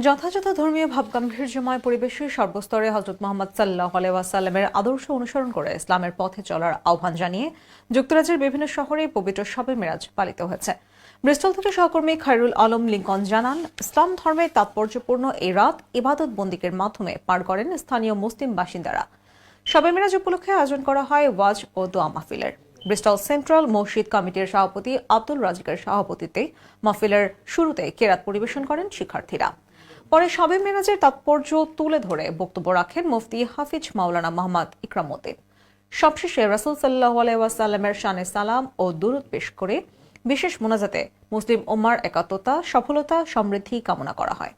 যথাযথ ধর্মীয় ভাবগাম্ভীর্যময় পরিবেশে সর্বস্তরে হযরত মুহাম্মদ সাল্লাল্লাহু আলাইহি ওয়াসাল্লামের আদর্শ অনুসরণ করে ইসলামের পথে চলার আহ্বান জানিয়ে যুক্তরাজ্যের বিভিন্ন শহরে পবিত্র শবে মেরাজ পালিত হয়েছে। ব্রিস্টল থেকে সহকর্মী খায়রুল আলম লিঙ্কন জানান, ইসলাম ধর্মের তাৎপর্যপূর্ণ এই রাত ইবাদত বন্দিকের মাধ্যমে পার করেন স্থানীয় মুসলিম বাসিন্দারা। শবে মেরাজ উপলক্ষে আয়োজন করা হয় ওয়াজ ও দোয়া মাহফিলের। ব্রিস্টল সেন্ট্রাল মসজিদ কমিটির সভাপতি আব্দুল রাজিকের সভাপতিত্বে মাহফিলের শুরুতে কেরাত পরিবেশন করেন শিক্ষার্থীরা। পরে শবে মেরাজের তাৎপর্য তুলে ধরে বক্তব্য রাখেন মুফতি হাফিজ মাওলানা মোহাম্মদ ইকরামউদ্দিন। সবশেষে রাসূল সাল্লাল্লাহু আলাইহি ওয়াসাল্লামের শানে সালাম ও দুরূদ পেশ করে বিশেষ মোনাজাতে মুসলিম উম্মার একাত্মতা, সফলতা, সমৃদ্ধি কামনা করা হয়।